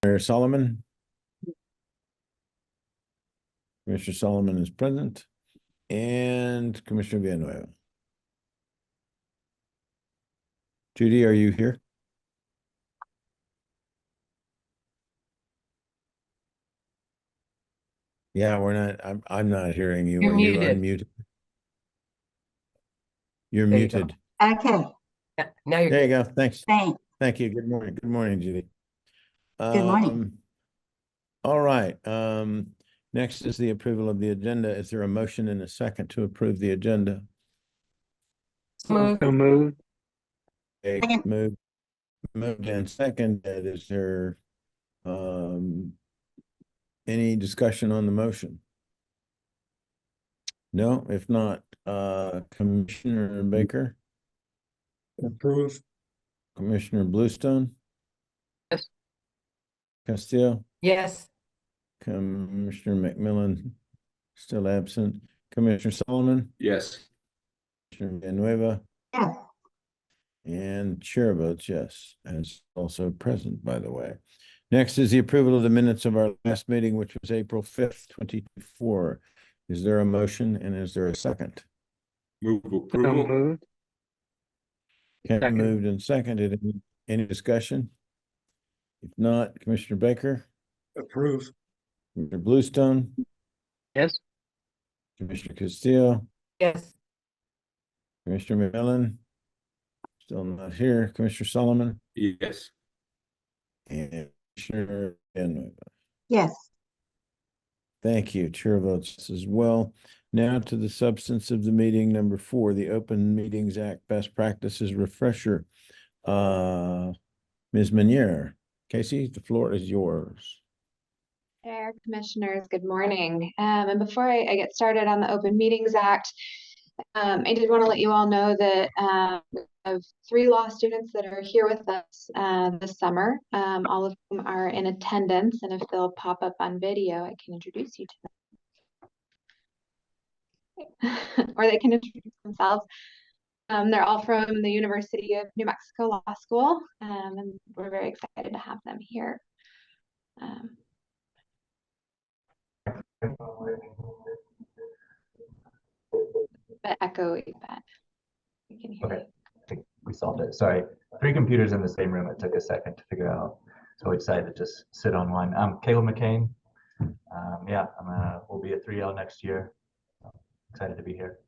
Commissioner Solomon. Commissioner Solomon is present. And Commissioner Villanueva. Judy, are you here? Yeah, we're not. I'm not hearing you. You're Are muted. you unmuted? You're There muted. Okay. Yeah, now you're There you good. go. Thanks. Thanks. Thank you. Good morning. Good morning, Judy. Good morning. All right. Next is the approval of the agenda. Is there a motion and a second to approve the agenda? Move. So moved. Okay, Second. moved and seconded. Is there any discussion on the motion? No, if not, Commissioner Baker, Approve. Commissioner Bluestone, Yes. Castillo, Yes. Commissioner McMillan, still absent, Commissioner Solomon, Yes. Commissioner Villanueva, Yes. and chair votes yes, as also present, by the way. Next is the approval of the minutes of our last meeting, which was April 5th, 2024. Is there a motion and is there a second? Move So approval. moved. Okay, Second. moved and seconded. Any discussion? If not, Commissioner Baker, Approve. Commissioner Bluestone, Yes. Commissioner Castillo, Yes. Commissioner McMillan, still not here, Commissioner Solomon, Yes. and Commissioner Villanueva. Yes. Thank you. Chair votes as well. Now to the substance of the meeting, number 4, the Open Meetings Act Best Practices Refresher. Ms. Meunier, Casey, the floor is yours. Chair, Commissioners, good morning. And before I get started on the Open Meetings Act, I did want to let you all know that we have 3 law students that are here with us this summer. All of them are in attendance, and if they'll pop up on video, I can introduce you to them. Or they can introduce themselves. They're all from the University of New Mexico Law School, and we're very excited to have them here. But echoey, but we can hear Okay, you. I think we solved it. Sorry, 3 computers in the same room. It took a second to figure out. So we decided to just sit on one. I'm Caleb McCain. Yeah, we'll be a 3L next year. Excited to be here.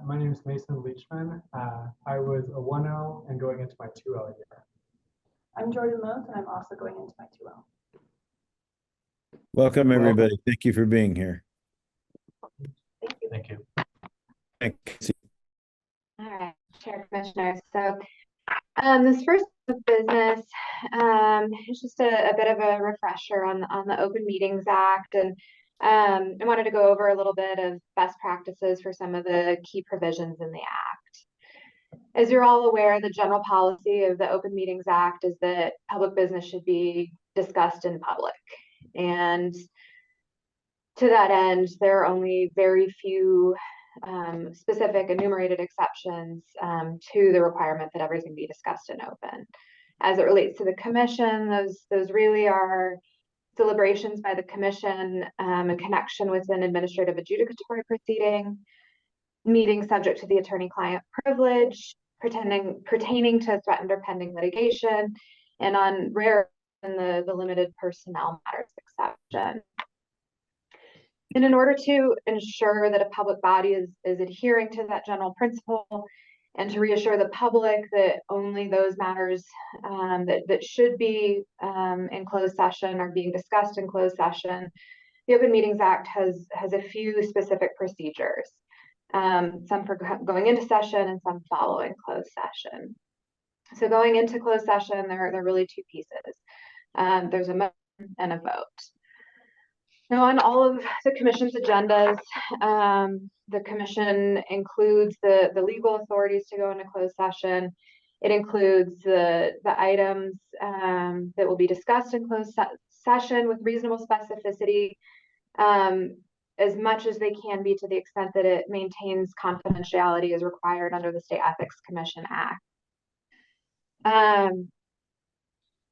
My name is Mason Leachman. I was a 1L and going into my 2L year. I'm Jordan Moth, and I'm also going into my 2L. Welcome, everybody. Thank you for being here. Thank you. Thank you. Thanks. All right, Chair, Commissioners. So this first business is just a bit of a refresher on the Open Meetings Act, and I wanted to go over a little bit of best practices for some of the key provisions in the Act. As you're all aware, the general policy of the Open Meetings Act is that public business should be discussed in public. And to that end, there are only very few specific enumerated exceptions to the requirement that everything be discussed in open. As it relates to the commission, those really are deliberations by the commission in connection with an administrative adjudicatory proceeding, meetings subject to the attorney-client privilege, pertaining to threatened or pending litigation, and on rare in the limited personnel matters exception. And in order to ensure that a public body is adhering to that general principle, and to reassure the public that only those matters that should be in closed session are being discussed in closed session, the Open Meetings Act has a few specific procedures, some for going into session and some following closed session. So going into closed session, there are really 2 pieces. There's a motion and a vote. Now, on all of the commission's agendas, the commission includes the legal authorities to go into closed session. It includes the items that will be discussed in closed session with reasonable specificity, as much as they can be, to the extent that it maintains confidentiality as required under the State Ethics Commission Act.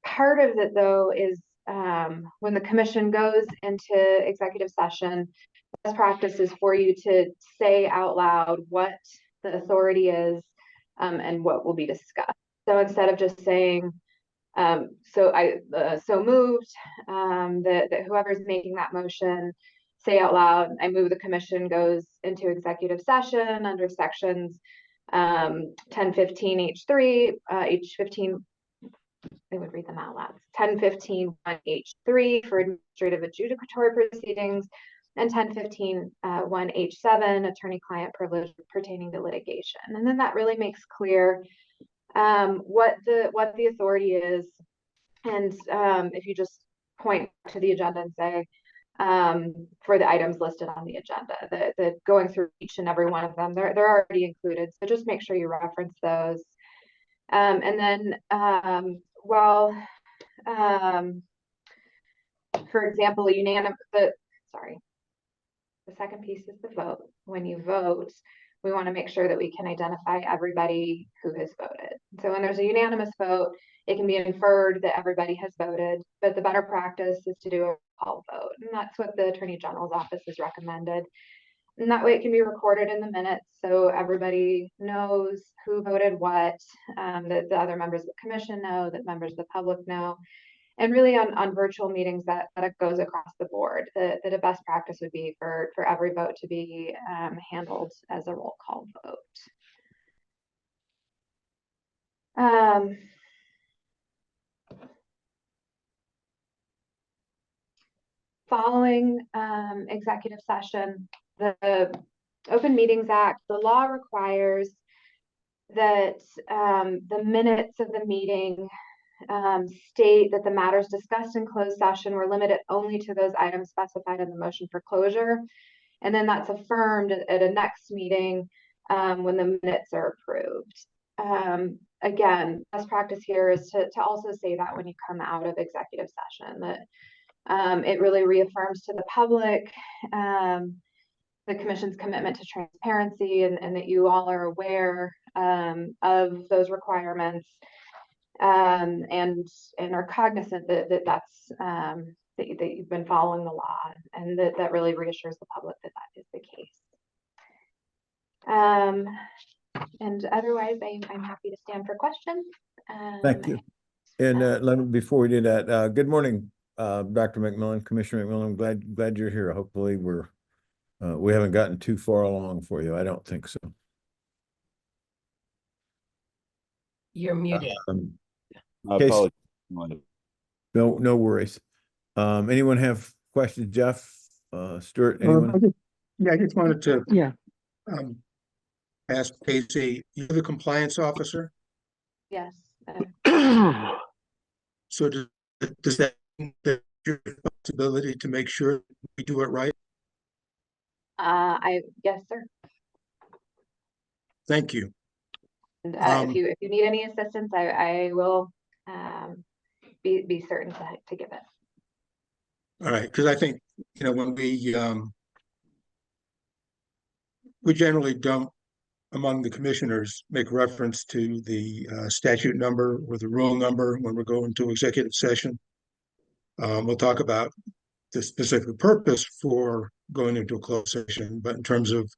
Part of it, though, is when the commission goes into executive session, best practice is for you to say out loud what the authority is, and what will be discussed. So instead of just saying, so moved, that whoever's making that motion say out loud, I move the commission goes into executive session under sections 1015 H3, H15, I would read them out loud. 1015 1H3 for administrative adjudicatory proceedings, and 1015 1H7 attorney-client privilege pertaining to litigation. And then that really makes clear what the authority is. And if you just point to the agenda and say, for the items listed on the agenda, the going through each and every one of them, they're already included. So just make sure you reference those. And then, for example, the second piece is the vote. When you vote, we want to make sure that we can identify everybody who has voted. So when there's a unanimous vote, it can be inferred that everybody has voted, but the better practice is to do a roll call vote. And that's what the Attorney General's office has recommended. And that way it can be recorded in the minutes so everybody knows who voted what, that the other members of the commission know, that members of the public know. And really on virtual meetings that it goes across the board, that a best practice would be for every vote to be handled as a roll call vote. Following executive session, the Open Meetings Act, the law requires that the minutes of the meeting state that the matters discussed in closed session were limited only to those items specified in the motion for closure. And then that's affirmed at a next meeting when the minutes are approved. Again, best practice here is to also say that when you come out of executive session, that it really reaffirms to the public the commission's commitment to transparency, and that you all are aware of those requirements, and are cognizant that's that you've been following the law, and that really reassures the public that is the case. And otherwise, I'm happy to stand for questions. Thank you. And before we do that, good morning, Dr. McMillan, Commissioner McMillan. I'm glad you're here. Hopefully we haven't gotten too far along for you. I don't think so. You're muted. I Case- apologize. No worries. Anyone have questions? Jeff, Stuart, anyone? I just wanted to Yeah. ask Casey, you're the compliance officer, Yes. so does that mean that your responsibility to make sure we do it right? Yes, sir. Thank you. And if you need any assistance, I will be certain to give it. All right, because I think, when we generally don't, among the commissioners, make reference to the statute number or the rule number when we're going to executive session. We'll talk about the specific purpose for going into a closed session, but in terms of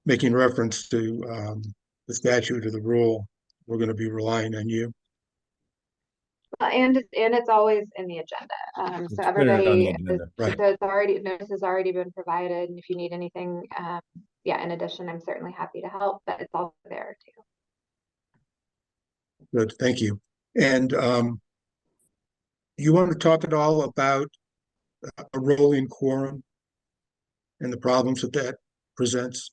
making reference to the statute or the rule, we're going to be relying on you. And it's always in the agenda. It's So printed on the everybody, agenda, right. so it's already, notice has already been provided. And if you need anything, yeah, in addition, I'm certainly happy to help, but it's also there too. Good, thank you. And you want to talk at all about a rolling quorum and the problems that presents?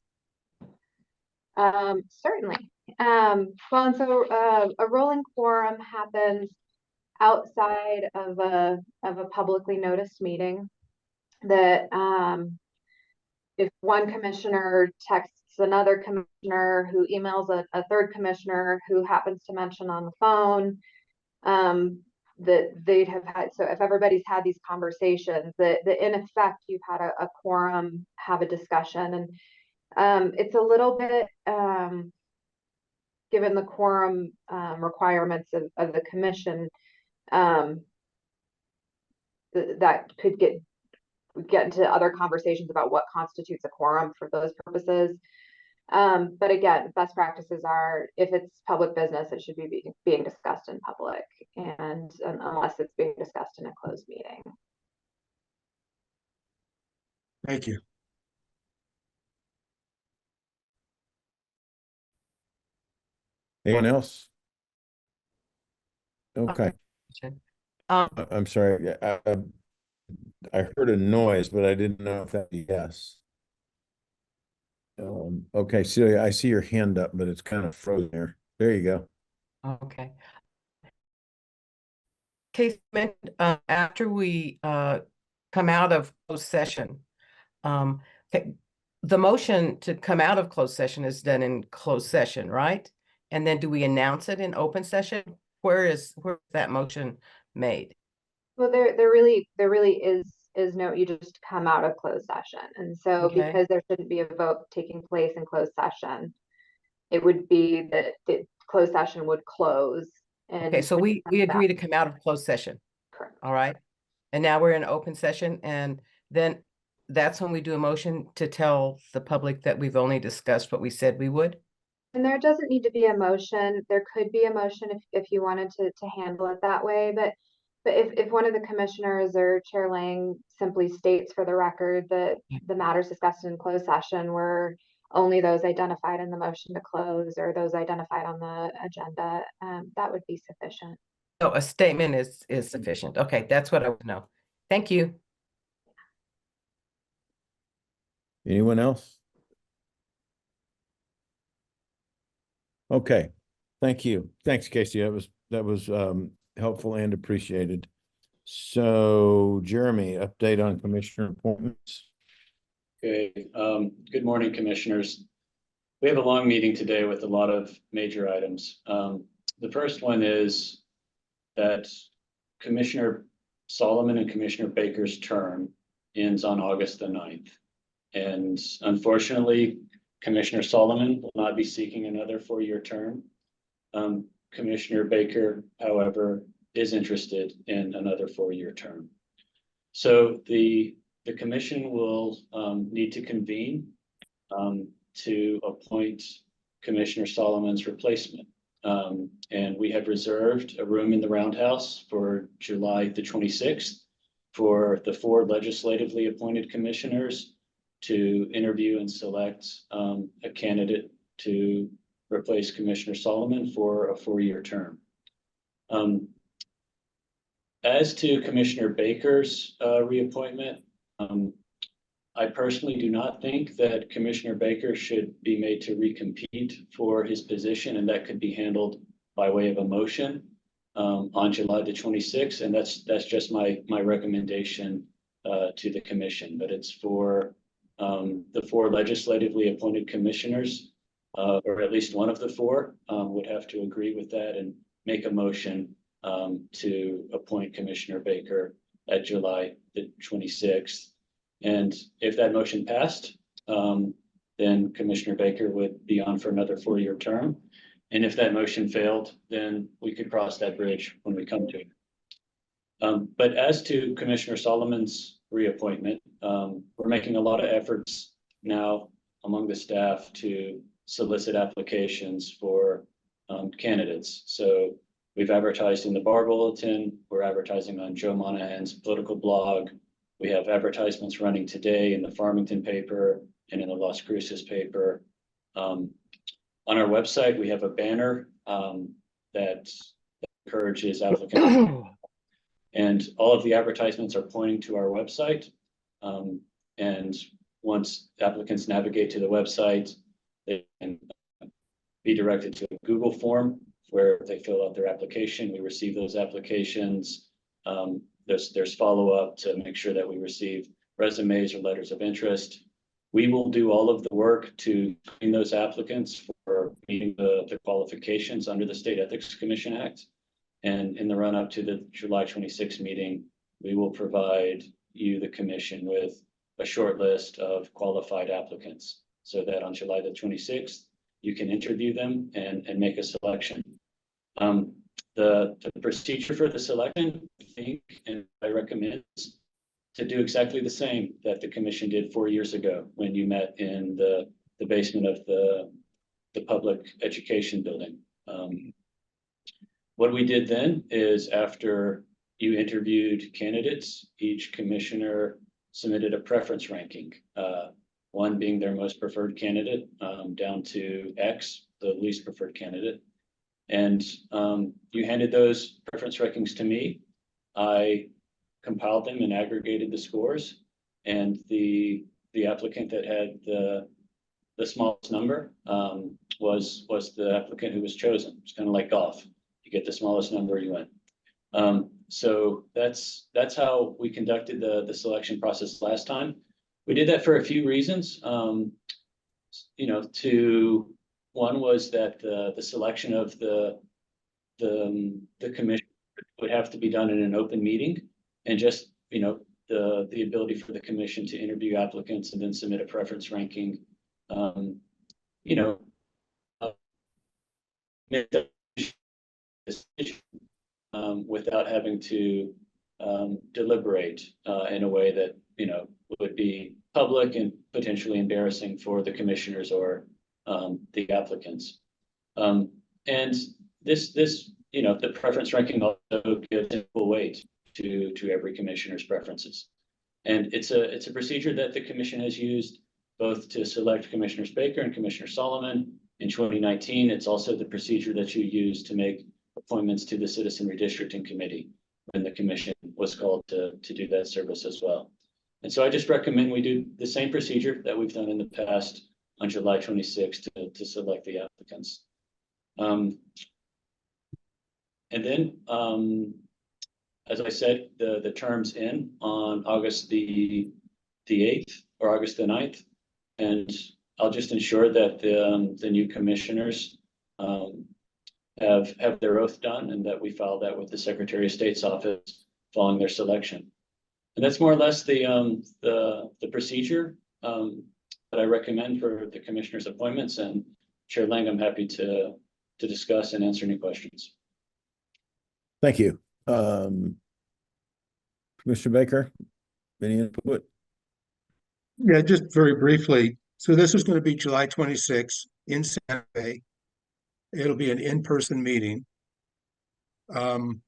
Certainly. Well, and so a rolling quorum happens outside of a publicly noticed meeting, that if one commissioner texts another commissioner who emails a third commissioner who happens to mention on the phone, that they'd have had, so if everybody's had these conversations, that in effect you've had a quorum have a discussion. And it's a little bit, given the quorum requirements of the commission, that could get into other conversations about what constitutes a quorum for those purposes. But again, best practices are, if it's public business, it should be being discussed in public, and unless it's being discussed in a closed meeting. Thank you. Anyone else? Okay, I'm sorry. I heard a noise, but I didn't know if that was yes. Okay, Celia, I see your hand up, but it's kind of frozen there. There you go. Okay. Case mentioned, after we come out of closed session, the motion to come out of closed session is done in closed session, right? And then do we announce it in open session? Where is that motion made? Well, there really is no, you just come out of closed session. And so Okay. because there shouldn't be a vote taking place in closed session, it would be that the closed session would close. And Okay, so we agree to come out of closed session. Correct. All right. And now we're in open session, and then that's when we do a motion to tell the public that we've only discussed what we said we would. And there doesn't need to be a motion. There could be a motion if you wanted to handle it that way. But if one of the commissioners or Chair Lang simply states for the record that the matters discussed in closed session were only those identified in the motion to close or those identified on the agenda, that would be sufficient. So a statement is sufficient. Okay, that's what I would know. Thank you. Anyone else? Okay, thank you. Thanks, Casey. That was helpful and appreciated. So, Jeremy, update on commissioner appointments. Okay, good morning, commissioners. We have a long meeting today with a lot of major items. The first one is that Commissioner Solomon and Commissioner Baker's term ends on August the 9th. And unfortunately, Commissioner Solomon will not be seeking another 4-year term. Commissioner Baker, however, is interested in another 4-year term. So the commission will need to convene to appoint Commissioner Solomon's replacement. And we have reserved a room in the Roundhouse for July the 26th for the 4 legislatively appointed commissioners to interview and select a candidate to replace Commissioner Solomon for a 4-year term. As to Commissioner Baker's reappointment, I personally do not think that Commissioner Baker should be made to recompete for his position, and that could be handled by way of a motion on July the 26th. And that's just my recommendation to the commission, but it's for the 4 legislatively appointed commissioners, or at least one of the 4 would have to agree with that and make a motion to appoint Commissioner Baker at July the 26th. And if that motion passed, then Commissioner Baker would be on for another 4-year term. And if that motion failed, then we could cross that bridge when we come to it. But as to Commissioner Solomon's reappointment, we're making a lot of efforts now among the staff to solicit applications for candidates. So we've advertised in the Bar Bulletin, we're advertising on Joe Monahan's political blog. We have advertisements running today in the Farmington paper and in the Las Cruces paper. On our website, we have a banner that encourages applicants. And all of the advertisements are pointing to our website. And once applicants navigate to the website, they can be directed to a Google form where they fill out their application. We receive those applications. There's follow-up to make sure that we receive resumes or letters of interest. We will do all of the work to screen those applicants for meeting the qualifications under the State Ethics Commission Act. And in the run-up to the July 26th meeting, we will provide you, the commission, with a short list of qualified applicants so that on July the 26th, you can interview them and make a selection. The procedure for the selection, I think, and I recommend is to do exactly the same that the commission did 4 years ago when you met in the basement of the public education building. What we did then is after you interviewed candidates, each commissioner submitted a preference ranking, one being their most preferred candidate, down to X, the least preferred candidate. And you handed those preference rankings to me. I compiled them and aggregated the scores, and the applicant that had the smallest number was the applicant who was chosen. It's kind of like golf. You get the smallest number, you win. So that's how we conducted the selection process last time. We did that for a few reasons. You know, one was that the selection of the commission would have to be done in an open meeting, and just, you know, the ability for the commission to interview applicants and then submit a preference ranking, you know, make that decision without having to deliberate in a way that, you know, would be public and potentially embarrassing for the commissioners or the applicants. And this, you know, the preference ranking also gives equal weight to every commissioner's preferences. And it's a procedure that the commission has used both to select Commissioners Baker and Commissioner Solomon in 2019. It's also the procedure that you use to make appointments to the Citizen Redistricting Committee when the commission was called to do that service as well. And so I just recommend we do the same procedure that we've done in the past on July 26th to select the applicants. And then, as I said, the terms end on August the 8th or August the 9th. And I'll just ensure that the new commissioners have their oath done, and that we file that with the Secretary of State's office following their selection. And that's more or less the procedure that I recommend for the commissioners' appointments. And Chair Lang, I'm happy to discuss and answer any questions. Thank you. Mr. Baker, any input? Yeah, just very briefly. So this is going to be July 26th in Santa Fe. It'll be an in-person meeting. And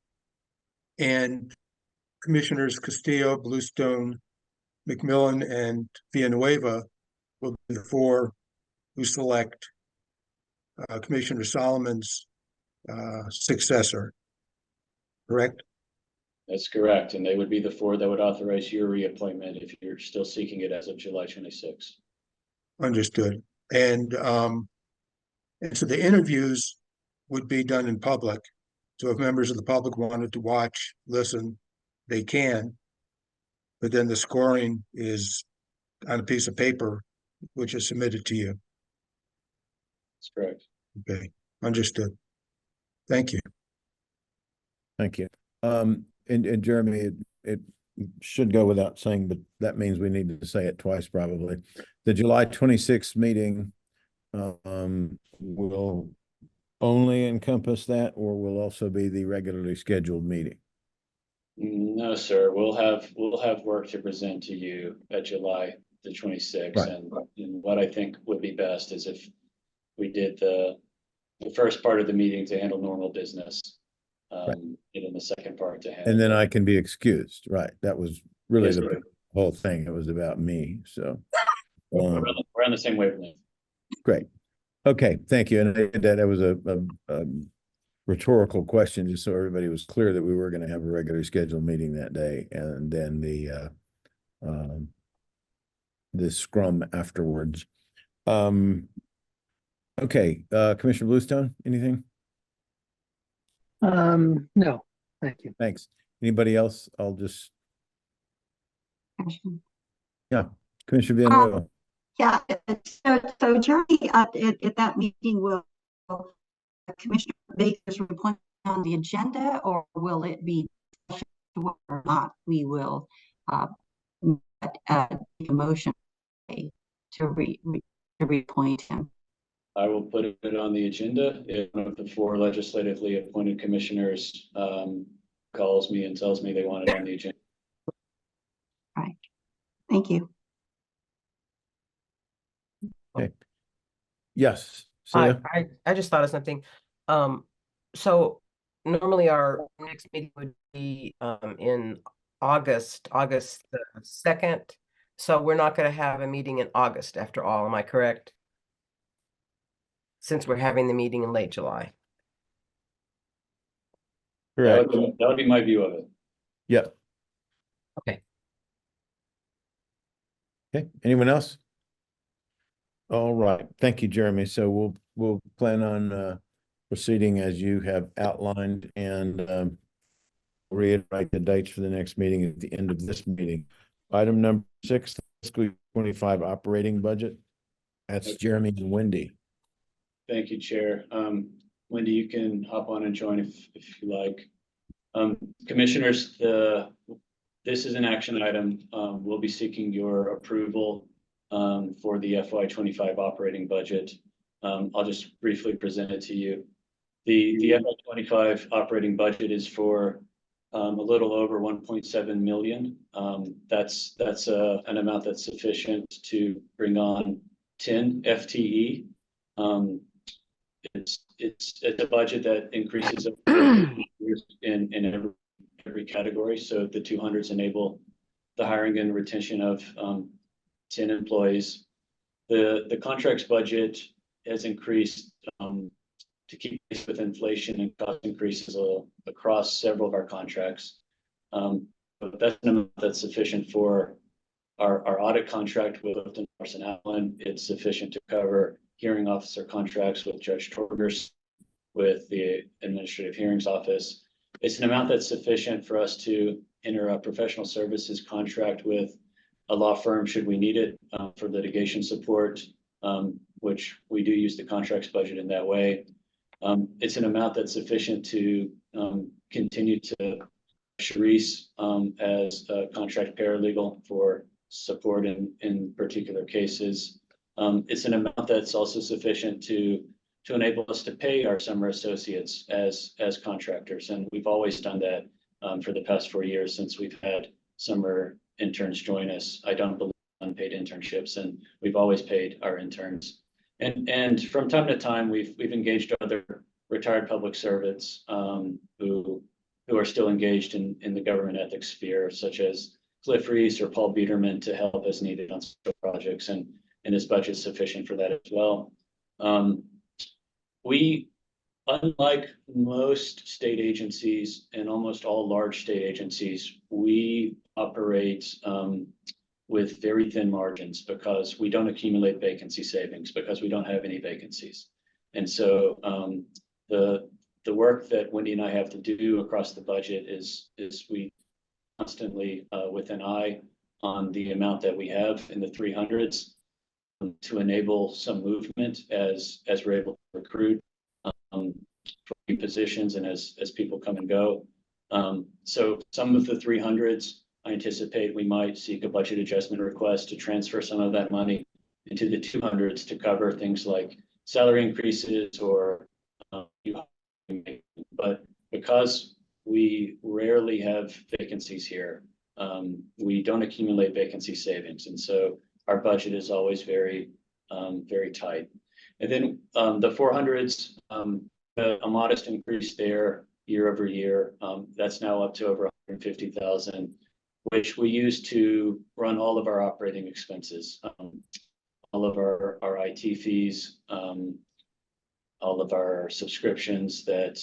Commissioners Castillo, Bluestone, McMillan, and Villanueva will be the four who select Commissioner Solomon's successor, correct? That's correct. And they would be the four that would authorize your reappointment if you're still seeking it as of July 26th. Understood. And so the interviews would be done in public. So if members of the public wanted to watch, listen, they can. But then the scoring is on a piece of paper, which is submitted to you. That's correct. Okay, understood. Thank you. Thank you. And Jeremy, it should go without saying, but that means we need to say it twice probably. The July 26th meeting will only encompass that, or will also be the regularly scheduled meeting? No, sir. We'll have work to present to you at July the 26th. Right. And what I think would be best is if we did the first part of the meeting to handle normal business, Right. and then the second part to handle. And then I can be excused, right? That was really Yes, the sir. whole thing. It was about me, so. We're on the same wavelength. Great. Okay, thank you. And that was a rhetorical question, just so everybody was clear that we were going to have a regularly scheduled meeting that day, and then the scrum afterwards. Okay, Commissioner Bluestone, anything? No, thank you. Thanks. Anybody else? I'll just, yeah, Commissioner Villanueva. Yeah, so Jeremy, at that meeting, will Commissioner Baker's report on the agenda, or will it be whether or not we will make a motion to reappoint him? I will put it on the agenda. If one of the 4 legislatively appointed commissioners calls me and tells me they want it on the agenda. Right. Thank you. Okay. Yes. I, Celia? I just thought of something. So normally our next meeting would be in August the 2nd. So we're not going to have a meeting in August after all, am I correct? Since we're having the meeting in late July. Correct. That would be my view of it. Yep. Okay. Okay. Anyone else? All right. Thank you, Jeremy. So we'll plan on proceeding as you have outlined and reiterate the dates for the next meeting at the end of this meeting. Item number 6, fiscal year 25 operating budget. That's Jeremy and Wendy. Thank you, Chair. Wendy, you can hop on and join if you like. Commissioners, this is an action item. We'll be seeking your approval for the FY25 operating budget. I'll just briefly present it to you. The FY25 operating budget is for a little over 1.7 million. That's an amount that's sufficient to bring on 10 FTE. It's a budget that increases in every category. So the 200s enable the hiring and retention of 10 employees. The contracts budget has increased to keep pace with inflation and cost increases across several of our contracts. But that's an amount that's sufficient for our audit contract with Upton Morrison Allen. It's sufficient to cover hearing officer contracts with Judge Torgers, with the Administrative Hearings Office. It's an amount that's sufficient for us to enter a professional services contract with a law firm should we need it for litigation support, which we do use the contracts budget in that way. It's an amount that's sufficient to continue to Sharice as a contract paralegal for support in particular cases. It's an amount that's also sufficient to enable us to pay our summer associates as contractors. And we've always done that for the past 4 years since we've had summer interns join us. I don't believe in unpaid internships, and we've always paid our interns. And from time to time, we've engaged other retired public servants who are still engaged in the government ethics sphere, such as Cliff Reese or Paul Biederman, to help as needed on special projects, and this budget is sufficient for that as well. We, unlike most state agencies and almost all large state agencies, we operate with very thin margins because we don't accumulate vacancy savings because we don't have any vacancies. And so the work that Wendy and I have to do across the budget is we constantly with an eye on the amount that we have in the 300s to enable some movement as we're able to recruit for new positions and as people come and go. So some of the 300s, I anticipate we might seek a budget adjustment request to transfer some of that money into the 200s to cover things like salary increases or but because we rarely have vacancies here, we don't accumulate vacancy savings. And so our budget is always very, very tight. And then the 400s, a modest increase there year over year. That's now up to over 150,000, which we use to run all of our operating expenses, all of our IT fees, all of our subscriptions that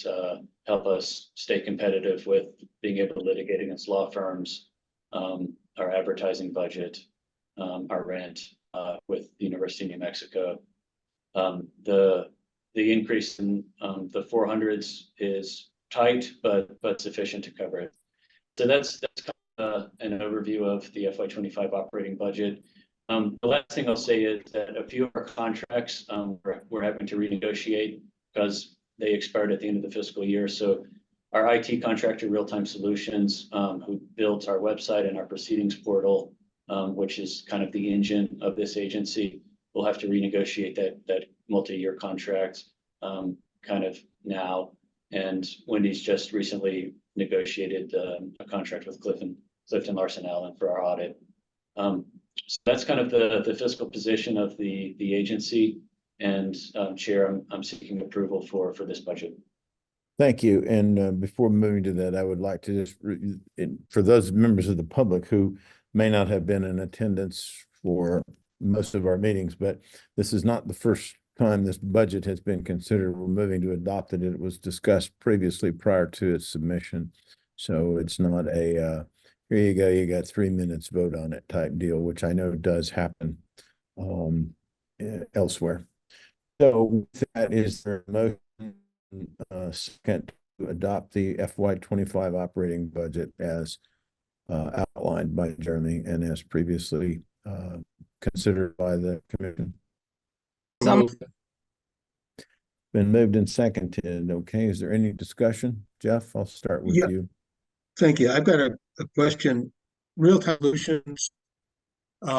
help us stay competitive with being able to litigate against law firms, our advertising budget, our rent with the University of New Mexico. The increase in the 400s is tight, but sufficient to cover it. So that's kind of an overview of the FY25 operating budget. The last thing I'll say is that a few of our contracts we're having to renegotiate because they expired at the end of the fiscal year. So our IT contractor, Real Time Solutions, who builds our website and our proceedings portal, which is kind of the engine of this agency, we'll have to renegotiate that multi-year contract kind of now. And Wendy's just recently negotiated a contract with Clifton Larson Allen for our audit. So that's kind of the fiscal position of the agency. And Chair, I'm seeking approval for this budget. Thank you. And before moving to that, I would like to just, for those members of the public who may not have been in attendance for most of our meetings, but this is not the first time this budget has been considered. We're moving to adopt it. It was discussed previously prior to its submission. So it's not a, here you go, you got 3 minutes, vote on it type deal, which I know does happen elsewhere. So with that, is there a motion second to adopt the FY25 operating budget as outlined by Jeremy and as previously considered by the commission? Moved. Been moved and seconded. Okay, is there any discussion? Jeff, I'll start with Yeah. you. Thank you. I've got a question. Real-time solutions, they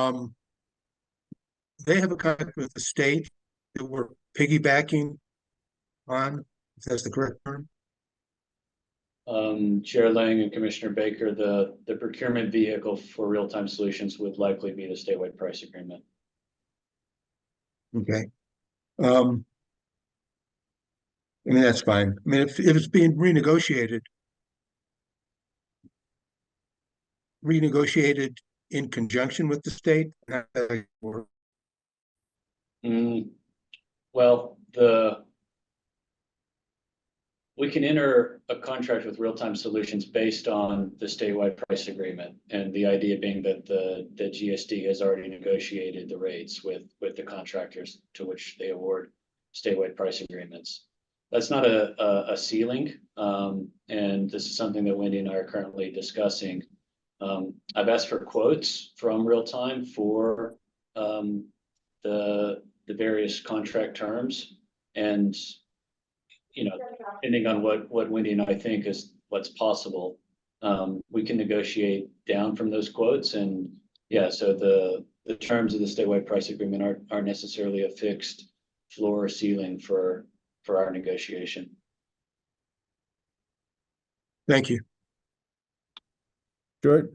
have a contract with the state that we're piggybacking on, if that's the correct term. Chair Lang and Commissioner Baker, the procurement vehicle for real-time solutions would likely be the statewide price agreement. Okay. I mean, that's fine. I mean, if it's being renegotiated in conjunction with the state, well, we can enter a contract with real-time solutions based on the statewide price agreement, and the idea being that the GSD has already negotiated the rates with the contractors to which they award statewide price agreements. That's not a ceiling, and this is something that Wendy and I are currently discussing. I've asked for quotes from real-time for the various contract terms, and depending on what Wendy and I think is what's possible, we can negotiate down from those quotes. And yeah, so the terms of the statewide price agreement aren't necessarily a fixed floor or ceiling for our negotiation. thank you. George?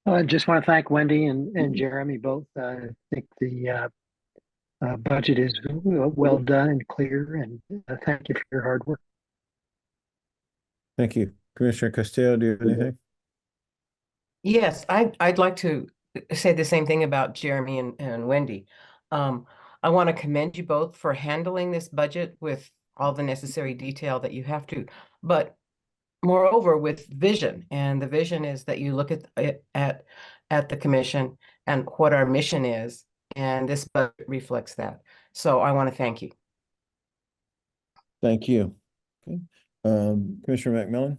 I just want to thank Wendy and Jeremy both. I think the budget is well done and clear, and thank you for your hard work. Thank you. Commissioner Castillo, do you have anything? Yes, I'd like to say the same thing about Jeremy and Wendy. I want to commend you both for handling this budget with all the necessary detail that you have to, but moreover with vision. And the vision is that you look at the commission and what our mission is, and this budget reflects that. So I want to thank you. Thank you. Okay. Commissioner McMillan?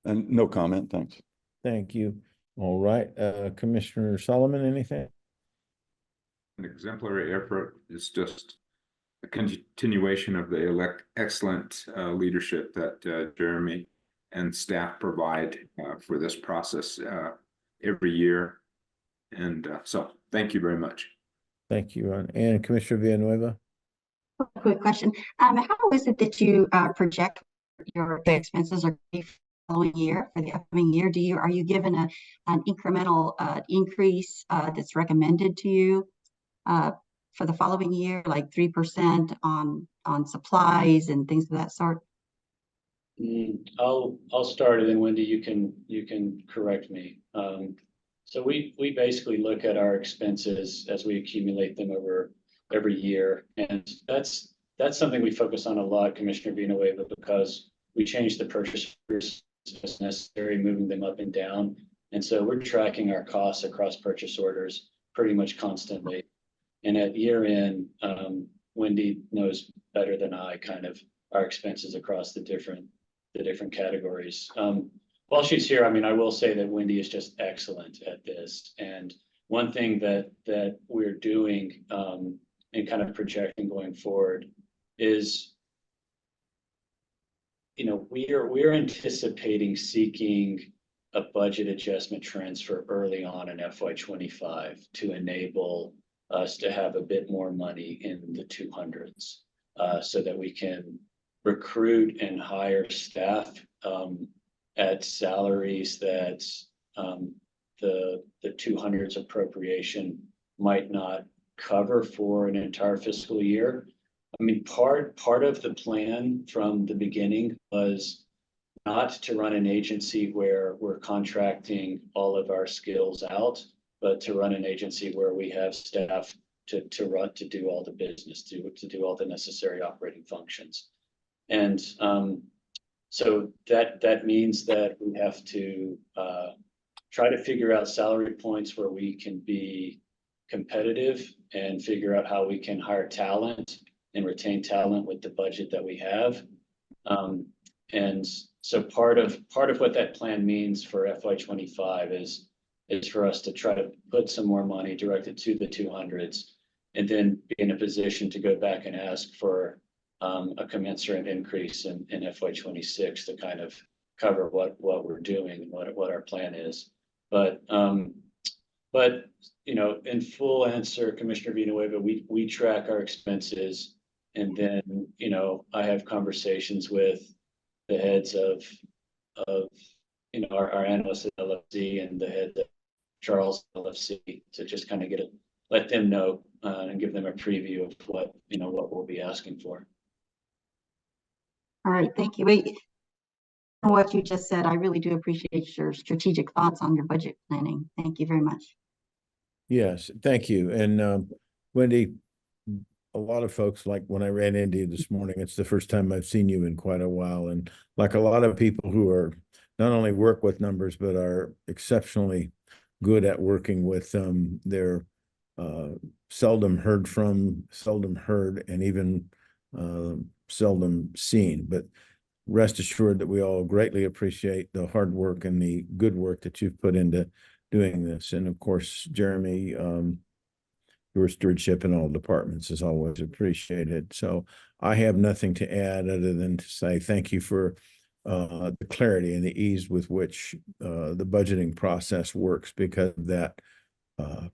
And no comment, thanks. Thank you. All right. Commissioner Solomon, anything? An exemplary effort is just a continuation of the excellent leadership that Jeremy and staff provide for this process every year. And so thank you very much. Thank you, Ron. And Commissioner Villanueva? Quick question. How is it that you project your expenses or following year for the upcoming year? Are you given an incremental increase that's recommended to you for the following year, like 3% on supplies and things of that sort? I'll start, and then Wendy, you can correct me. So we basically look at our expenses as we accumulate them over every year, and that's something we focus on a lot, Commissioner Villanueva, because we change the purchase orders as necessary, moving them up and down, and so we're tracking our costs across purchase orders pretty much constantly. And at year end, Wendy knows better than I kind of our expenses across the different categories. While she's here, I mean, I will say that Wendy is just excellent at this. And one thing that we're doing and kind of projecting going forward is, we're anticipating seeking a budget adjustment transfer early on in FY25 to enable us to have a bit more money in the 200s, so that we can recruit and hire staff at salaries that the 200s appropriation might not cover for an entire fiscal year. I mean, part of the plan from the beginning was not to run an agency where we're contracting all of our skills out, but to run an agency where we have staff to do all the business, to do all the necessary operating functions. And so that means that we have to try to figure out salary points where we can be competitive and figure out how we can hire talent and retain talent with the budget that we have. And so part of what that plan means for FY25 is for us to try to put some more money directed to the 200s, and then be in a position to go back and ask for a commensurate increase in FY26 to kind of cover what we're doing and what our plan is. But you know, in full answer, Commissioner Villanueva, we track our expenses, and then, you know, I have conversations with the heads of you know, our analysts at LFC and the head of Charles LFC to just kind of let them know and give them a preview of what we'll be asking for. All right, thank you. What you just said, I really do appreciate your strategic thoughts on your budget planning. Thank you very much. Yes, thank you. And Wendy, a lot of folks, like when I ran into you this morning, it's the first time I've seen you in quite a while. And like a lot of people who are not only work with numbers, but are exceptionally good at working with them, they're seldom heard, and even seldom seen. But rest assured that we all greatly appreciate the hard work and the good work that you've put into doing this. And of course, Jeremy, your stewardship in all departments is always appreciated. So I have nothing to add other than to say thank you for the clarity and the ease with which the budgeting process works, because of that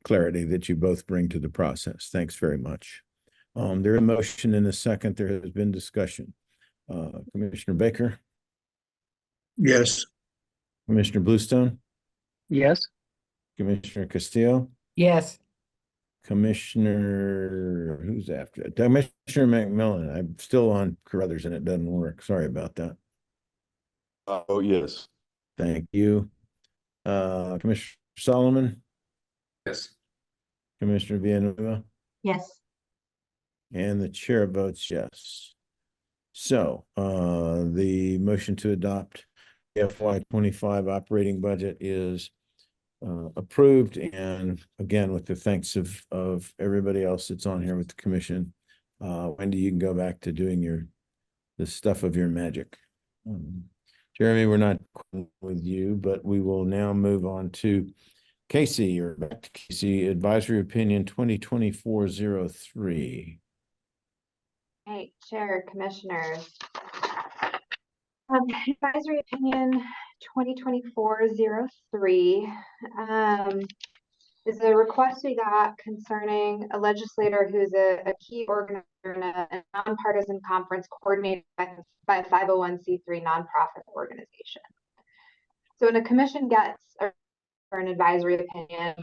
clarity that you both bring to the process. Thanks very much. There is a motion in a second. There has been discussion. Commissioner Baker? Yes. Commissioner Bluestone? Yes. Commissioner Castillo? Yes. Commissioner, who's after it? Commissioner McMillan. I'm still on Carruthers and it doesn't work. Sorry about that. Oh, yes. Thank you. Commissioner Solomon? Yes. Commissioner Villanueva? Yes. And the chair votes yes. So the motion to adopt FY25 operating budget is approved, and again, with the thanks of everybody else that's on here with the commission. Wendy, you can go back to doing the stuff of your magic. Jeremy, we're not with you, but we will now move on to Casey, or back to Casey, Advisory Opinion 2024-03. Hey, Chair, Commissioners. Advisory Opinion 2024-03 is a request we got concerning a legislator who's a key organizer in a nonpartisan conference coordinated by a 501c3 nonprofit organization. So when a commission gets an advisory opinion,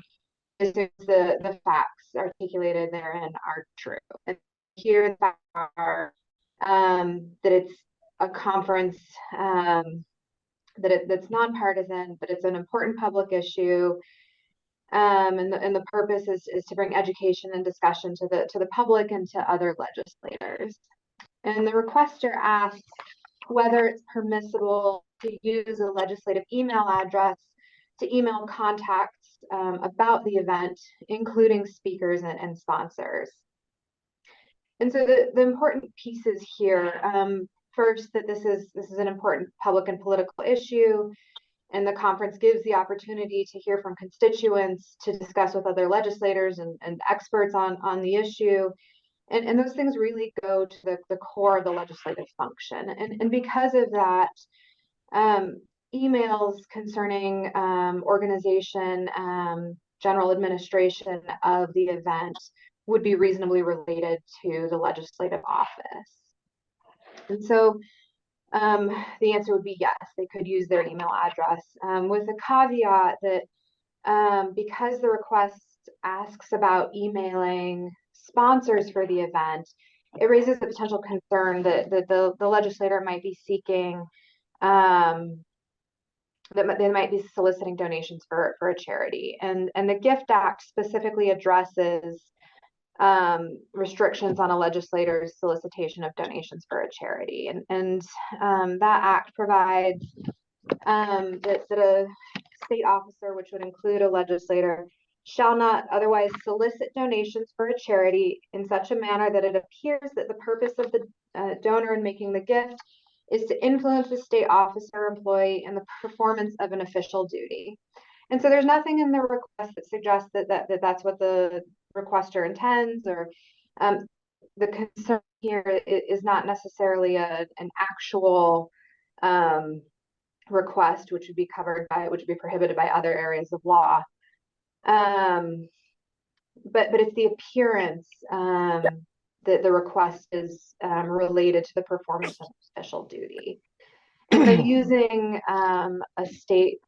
assumes the facts articulated therein are true. And here the facts are that it's a conference that's nonpartisan, but it's an important public issue. And the purpose is to bring education and discussion to the public and to other legislators. And the requester asks whether it's permissible to use a legislative email address to email contacts about the event, including speakers and sponsors. And so the important pieces here, first, that this is an important public and political issue, and the conference gives the opportunity to hear from constituents, to discuss with other legislators and experts on the issue. And those things really go to the core of the legislative function. And because of that, emails concerning organization, general administration of the event would be reasonably related to the legislative office. And so the answer would be yes, they could use their email address, with the caveat that because the request asks about emailing sponsors for the event, it raises the potential concern that the legislator might be seeking, that they might be soliciting donations for a charity. And the Gift Act specifically addresses restrictions on a legislator's solicitation of donations for a charity. And that act provides that a state officer, which would include a legislator, shall not otherwise solicit donations for a charity in such a manner that it appears that the purpose of the donor in making the gift is to influence the state officer or employee in the performance of an official duty. And so there's nothing in the request that suggests that's what the requester intends, or the concern here is not necessarily an actual request, which would be prohibited by other areas of law. But it's the appearance that the request is related to the performance of official duty. And by using a state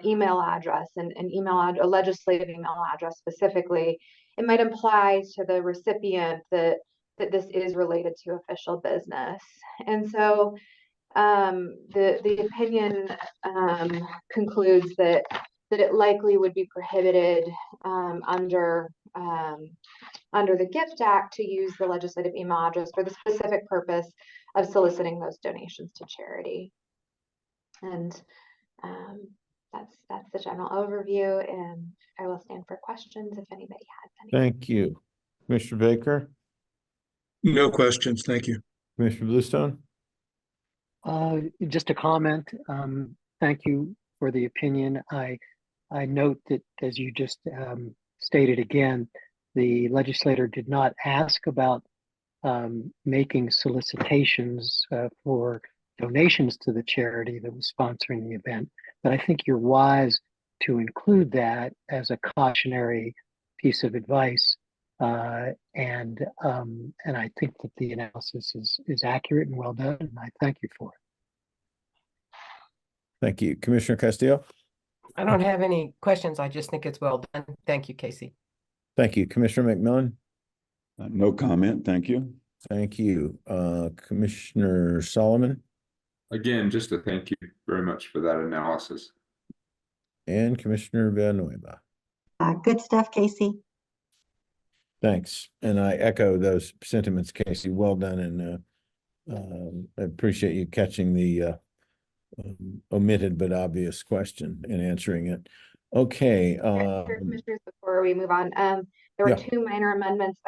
email address and a legislative email address specifically, it might imply to the recipient that this is related to official business. And so the opinion concludes that it likely would be prohibited under the Gift Act to use the legislative email address for the specific purpose of soliciting those donations to charity. And that's the general overview, and I will stand for questions if anybody has any. Thank you. Commissioner Baker? No questions, thank you. Commissioner Bluestone? Just a comment. Thank you for the opinion. I note that, as you just stated again, the legislator did not ask about making solicitations for donations to the charity that was sponsoring the event. But I think you're wise to include that as a cautionary piece of advice. And I think that the analysis is accurate and well done, and I thank you for it. Thank you. Commissioner Castillo? I don't have any questions. I just think it's well done. Thank you, Casey. Thank you. Commissioner McMillan? No comment, thank you. Thank you. Commissioner Solomon? Again, just a thank you very much for that analysis. And Commissioner Villanueva? Good stuff, Casey. Thanks. And I echo those sentiments, Casey. Well done. And I appreciate you catching the omitted but obvious question and answering it. Okay. Commissioners, before we move on, there were two minor amendments.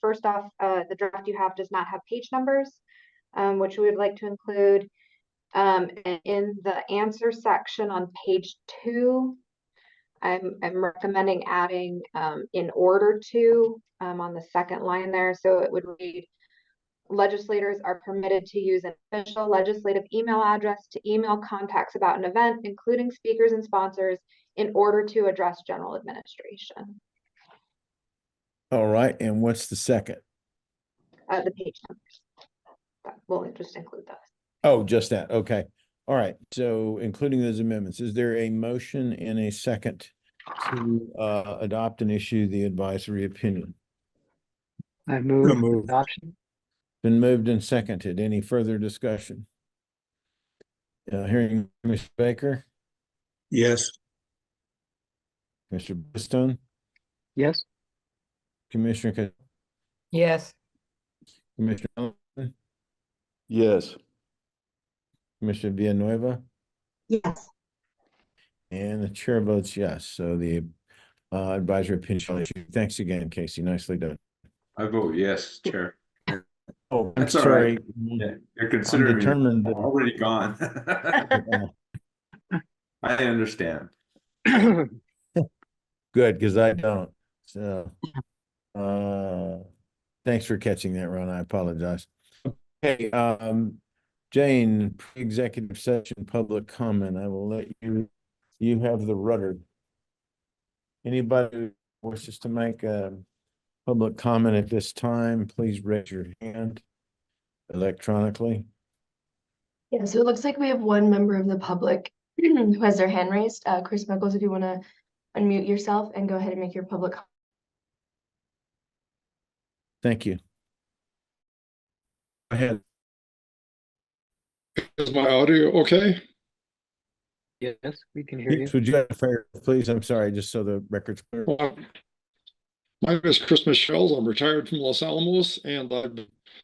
First off, the draft you have does not have page numbers, which we would like to include. In the answer section on page 2, I'm recommending adding in order to on the second line there. So it would read, legislators are permitted to use an official legislative email address to email contacts about an event, including speakers and sponsors, in order to address general administration. All right. And what's the second? The page numbers. We'll just include those. Oh, just that. Okay. All right. So including those amendments, is there a motion and a second to adopt and issue the advisory opinion? I move adoption. Been moved and seconded. Any further discussion? Hearing Mr. Baker? Yes. Mr. Bluestone? Yes. Commissioner? Yes. Commissioner? Yes. Commissioner Villanueva? Yes. And the chair votes yes. So the advisory opinion shall issue. Thanks again, Casey. Nicely done. I vote yes, Chair. Oh, That's all sorry. right. Yeah, you're considering me determined that- already gone. I understand. Good, because I don't. So thanks for catching that, Ron. I apologize. Okay, Jane, pre-executive session, public comment. I will let you have the rudder. Anybody who wishes to make a public comment at this time, please raise your hand electronically. Yeah, so it looks like we have one member of the public who has their hand raised. Chris Michaels, if you want to unmute yourself and go ahead and make your public. Thank you. Go ahead. Is my audio okay? Yes, we can hear you. Yes, would you have a favor, please? I'm sorry, just so the record's clear. My name is Chris Michels. I'm retired from Los Alamos, and I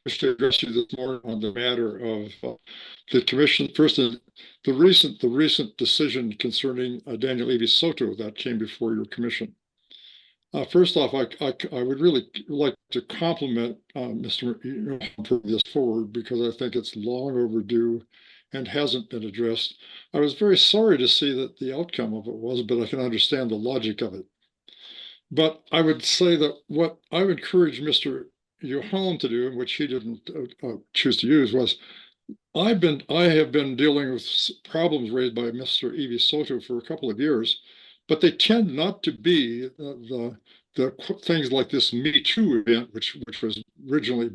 wish to address you this morning on the matter of the commission. First, the recent decision concerning Daniel Evie Soto that came before your commission. First off, I would really like to compliment Mr. for this forward, because I think it's long overdue and hasn't been addressed. I was very sorry to see that the outcome of it was, but I can understand the logic of it. But I would say that what I would encourage Mr. Johan to do, which he didn't choose to use, was I have been dealing with problems raised by Mr. Evie Soto for a couple of years, but they tend not to be the things like this Me Too event, which was originally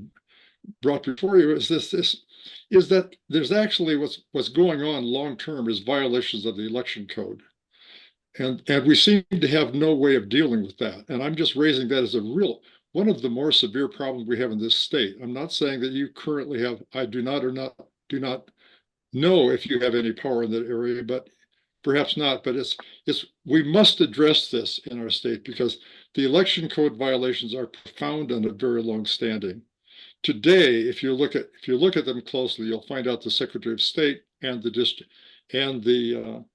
brought before you. Is that there's actually what's going on long term is violations of the election code. And we seem to have no way of dealing with that. And I'm just raising that as one of the more severe problems we have in this state. I'm not saying that you currently have, I do not know if you have any power in that area, but perhaps not. But we must address this in our state, because the election code violations are profound and very long standing. Today, if you look at them closely, you'll find out the Secretary of State and the district and the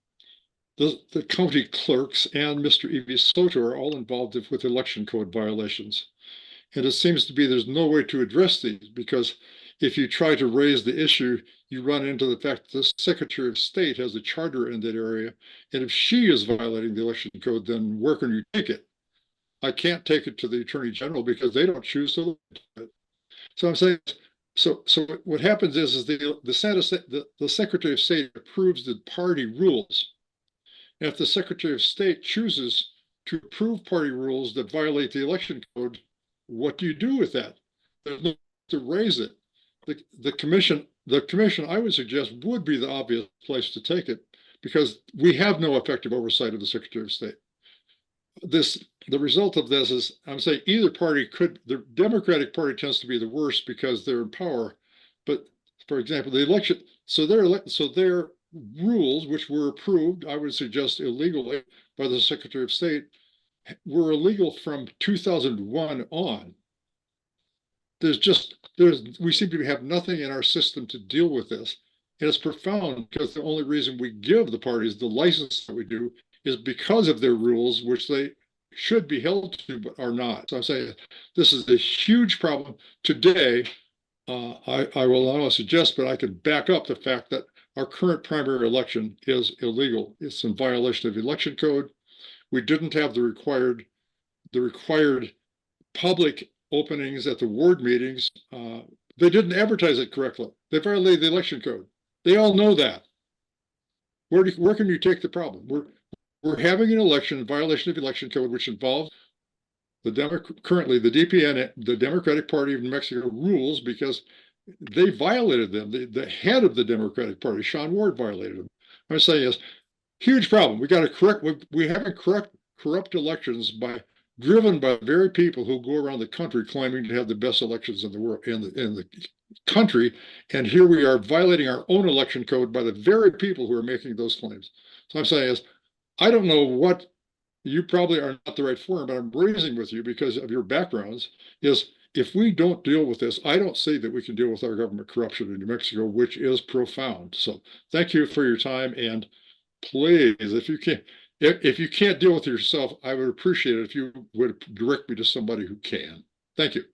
county clerks and Mr. Evie Soto are all involved with election code violations. And it seems to be there's no way to address these, because if you try to raise the issue, you run into the fact that the Secretary of State has a charter in that area. And if she is violating the election code, then where can you take it? I can't take it to the Attorney General because they don't choose to look at it. So I'm saying, so what happens is the Secretary of State approves the party rules. And if the Secretary of State chooses to approve party rules that violate the election code, what do you do with that? There's no way to raise it. The commission, I would suggest, would be the obvious place to take it, because we have no effective oversight of the Secretary of State. The result of this is, I'm saying either party the Democratic Party tends to be the worst because they're in power. But for example, the election, so their rules, which were approved, I would suggest illegally by the Secretary of State, were illegal from 2001 on. We seem to have nothing in our system to deal with this. And it's profound, because the only reason we give the parties the license that we do is because of their rules, which they should be held to, but are not. So I'm saying this is a huge problem. Today, I will not suggest, but I can back up the fact that our current primary election is illegal. It's in violation of the election code. We didn't have the required public openings at the ward meetings. They didn't advertise it correctly. They violated the election code. They all know that. Where can you take the problem? We're having an election in violation of the election code, which involves currently the DPN, the Democratic Party of New Mexico rules, because they violated them. The head of the Democratic Party, Sean Ward, violated them. I'm saying is huge problem. We got to correct. We haven't corrupt elections driven by very people who go around the country claiming to have the best elections in the world, in the country. And here we are violating our own election code by the very people who are making those claims. So I'm saying is, I don't know what, you probably are not the right forum, but I'm raising with you because of your backgrounds, is if we don't deal with this, I don't see that we can deal with our government corruption in New Mexico, which is profound. So thank you for your time. And please, if you can't deal with it yourself, I would appreciate it if you would direct me to somebody who can. Thank you.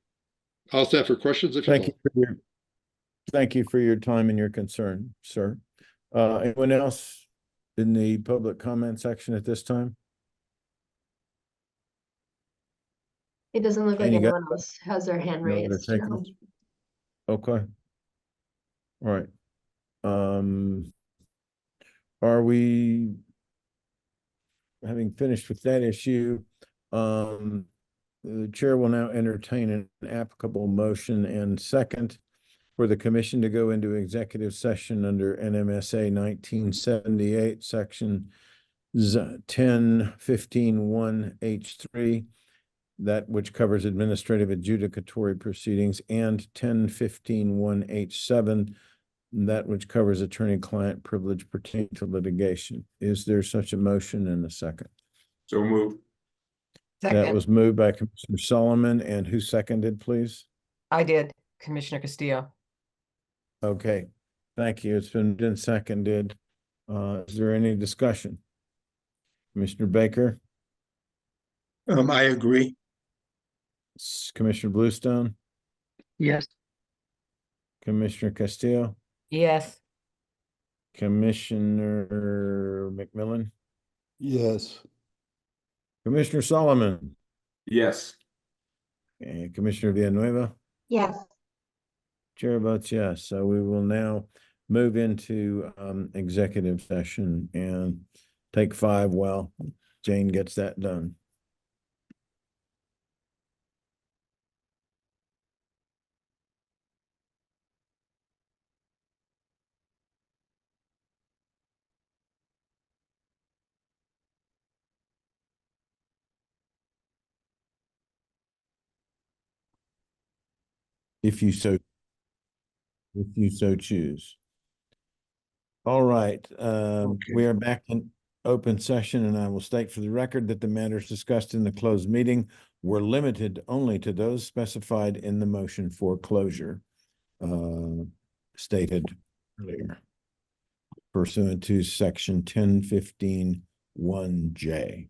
I'll stand for questions if you like. Thank you for your time and your concern, sir. Anyone else in the public comment section at this time? It doesn't look like anyone else has their hand No, they're raised. taking- Okay. All right. Are we, having finished with that issue, the chair will now entertain an applicable motion and second for the commission to go into executive session under NMSA 1978, section 10-15-1H3, that which covers administrative adjudicatory proceedings, and 10-15-1H7, that which covers attorney-client privilege pertaining to litigation. Is there such a motion and a second? So move. That Second, was moved by Commissioner Solomon, and who seconded, please? I did, Commissioner Castillo. Okay, thank you. It's been seconded. Is there any discussion? Commissioner Baker, I agree. Commissioner Bluestone, Yes. Commissioner Castillo, Yes, Commissioner McMillan, Yes. Commissioner Solomon, Yes. and Commissioner Villanueva. Yes. Chair votes yes. So we will now move into executive session and take 5 while Jane gets that done. If you so choose. All right, we are back in open session, and I will state for the record that the matters discussed in the closed meeting were limited only to those specified in the motion for closure, stated earlier, pursuant to section 10-15-1J.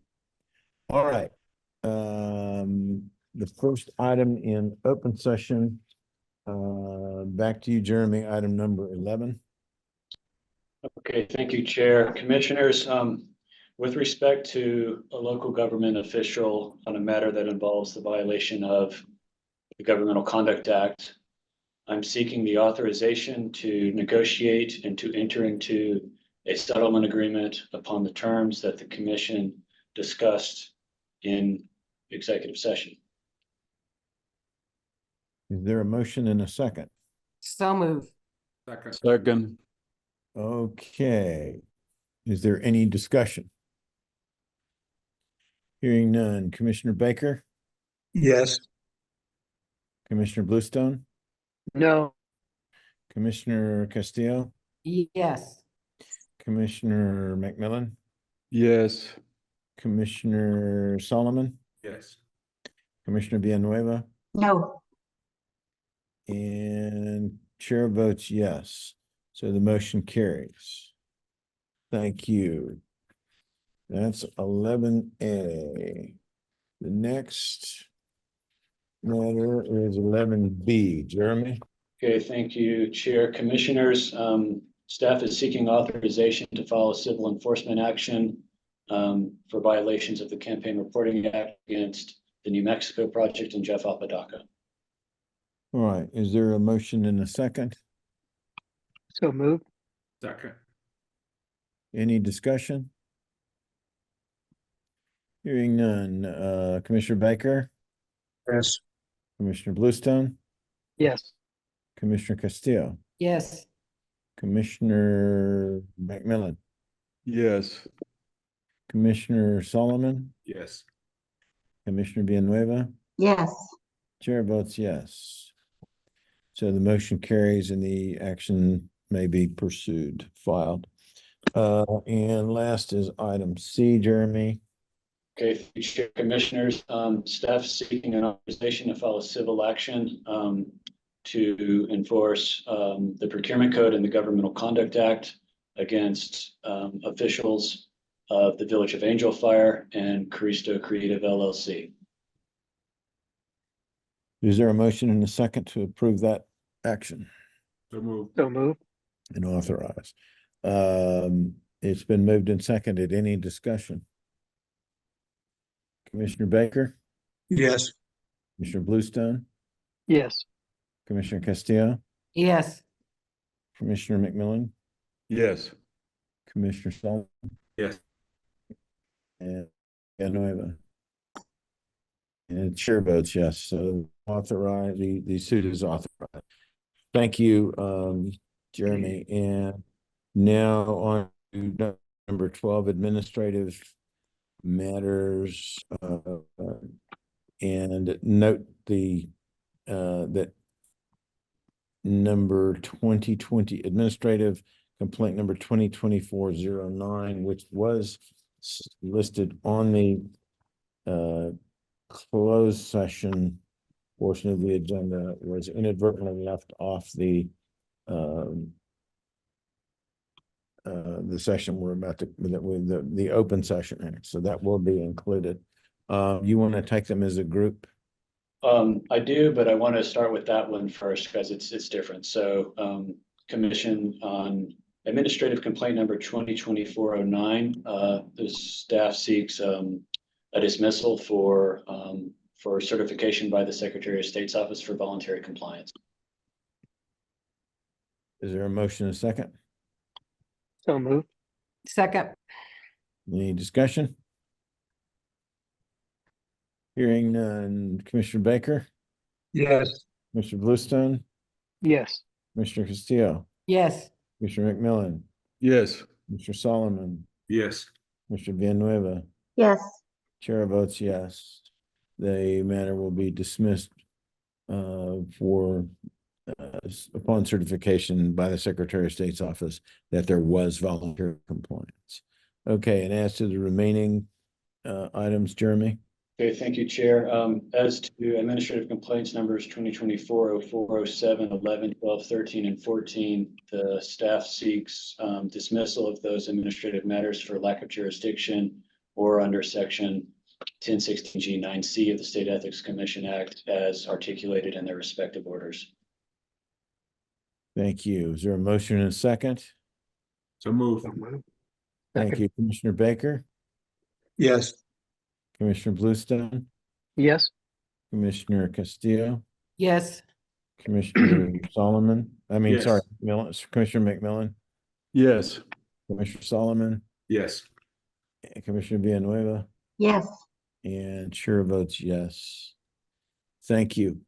All right, the first item in open session, back to you, Jeremy, item number 11. Okay, thank you, Chair. Commissioners, with respect to a local government official on a matter that involves the violation of the Governmental Conduct Act, I'm seeking the authorization to negotiate and to enter into a settlement agreement upon the terms that the commission discussed in executive session. Is there a motion and a second? so move. Second. Second. Okay. Is there any discussion? Hearing none. Commissioner Baker, Yes. Commissioner Bluestone, No. Commissioner Castillo, Yes, Commissioner McMillan, Yes. Commissioner Solomon, Yes. Commissioner Villanueva, No. and chair votes yes. So the motion carries. Thank you. That's 11A. The next matter is 11B. Jeremy? Okay, thank you, Chair. Commissioners, staff is seeking authorization to file a civil enforcement action for violations of the Campaign Reporting Act against the New Mexico project and Jeff Apodaca. All right, is there a motion and a second? So moved. Second. Any discussion? Hearing none. Commissioner Baker, Yes. Commissioner Bluestone, Yes. Commissioner Castillo, yes, Commissioner McMillan, Yes. Commissioner Solomon, Yes. Commissioner Villanueva. Yes. Chair votes yes. So the motion carries and the action may be pursued, filed. And last is item C, Jeremy. Okay, thank you, Chair. Commissioners, staff seeking an authorization to file a civil action to enforce the procurement code and the Governmental Conduct Act against officials of the Village of Angel Fire and Caristo Creative LLC. Is there a motion and a second to approve that action So move. So moved. and authorize? It's been moved and seconded. Any discussion? Commissioner Baker, Yes. Commissioner Bluestone, Yes. Commissioner Castillo, yes, Commissioner McMillan, Yes. Commissioner Solomon, Yes. and Villanueva. And chair votes yes, so authorize, the suit is authorized. Thank you, Jeremy, and now on to number 12, administrative matters, and note that number 2020 administrative complaint number 2024-09, which was listed on the closed session portion of the agenda, was inadvertently left off the session we're about to, the open session. So that will be included. You want to take them as a group? I do, but I want to start with that one first because it's different. So commission on administrative complaint number 2024-09. The staff seeks a dismissal for certification by the Secretary of State's Office for voluntary compliance. Is there a motion and a second? So moved. Second. Any discussion? Hearing none. Commissioner Baker, Yes. Mr. Bluestone, Yes. Commissioner Castillo, Yes. Commissioner McMillan, Yes. Mr. Solomon, Yes. Mr. Villanueva. Yes. Chair votes yes. The matter will be dismissed for upon certification by the Secretary of State's office that there was voluntary compliance. Okay, and as to the remaining items, Jeremy? Okay, thank you, Chair. As to administrative complaints numbers 2024-04, 07, 11, 12, 13, and 14, the staff seeks dismissal of those administrative matters for lack of jurisdiction or under section 1016G9C of the State Ethics Commission Act as articulated in their respective orders. Thank you. Is there a motion and a second? So move. Thank you, Commissioner Baker, Yes. Commissioner Bluestone, Yes. Commissioner Castillo, Yes. Commissioner Solomon, Yes. sorry, Commissioner McMillan, Yes. Commissioner Solomon, Yes. and Commissioner Villanueva, Yes. and chair votes yes. Thank you.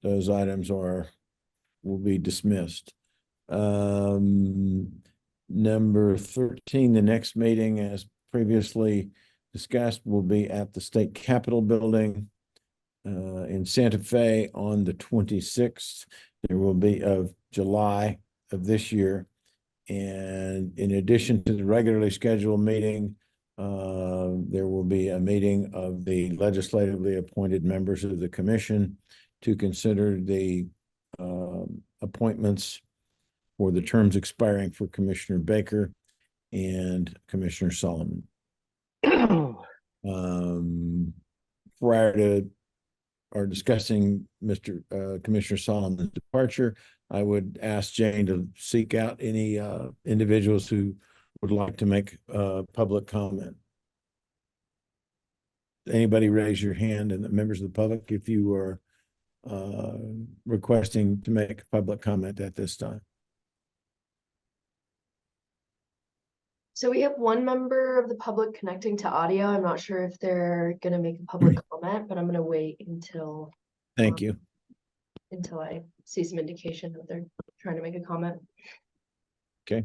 Those items will be dismissed. Number 13, the next meeting, as previously discussed, will be at the State Capitol Building in Santa Fe on the 26th. There will be of July of this year. And in addition to the regularly scheduled meeting, there will be a meeting of the legislatively appointed members of the commission to consider the appointments for the terms expiring for Commissioner Baker and Commissioner Solomon. Prior to our discussing Commissioner Solomon's departure, I would ask Jane to seek out any individuals who would like to make public comment. Anybody raise your hand, and the members of the public, if you are requesting to make public comment at this time. So we have one member of the public connecting to audio. I'm not sure if they're gonna make a public comment, but I'm gonna wait until Thank you. until I see some indication that they're trying to make a comment. Okay.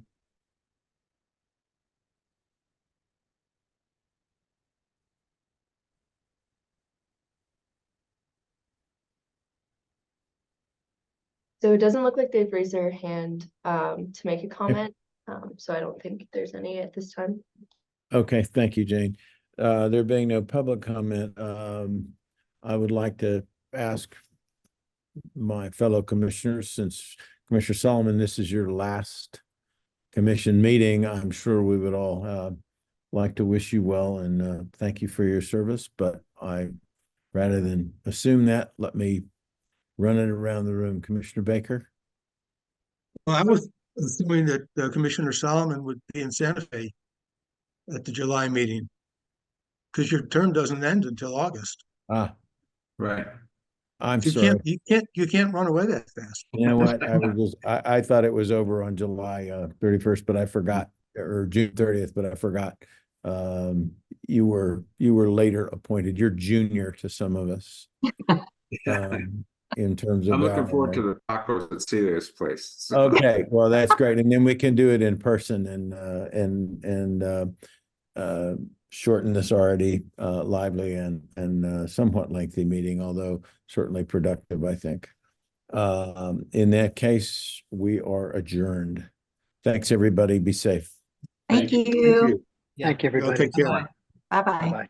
So it doesn't look like they've raised their hand to make a comment. So I don't think there's any at this time. Okay, thank you, Jane. There being no public comment, I would like to ask my fellow commissioners, since Commissioner Solomon, this is your last commission meeting, I'm sure we would all like to wish you well and thank you for your service, but rather than assume that, let me run it around the room. Commissioner Baker? Well, I was assuming that Commissioner Solomon would be in Santa Fe at the July meeting, because your term doesn't end until August. Ah, Right. I'm You sorry. you can't run away that fast. You know what? I thought it was over on July 31st, but I forgot, or June 30th, but I forgot. You were later appointed. You're junior to some of us. In terms of I'm looking our, forward to the tacos at Celia's place. So. Okay, well, that's great. And then we can do it in person and shorten this already lively and somewhat lengthy meeting, although certainly productive, I think. In that case, we are adjourned. Thanks, everybody. Be safe. Thank Thank you. you. Thank you, Y'all everybody. take care. Bye-bye. Bye.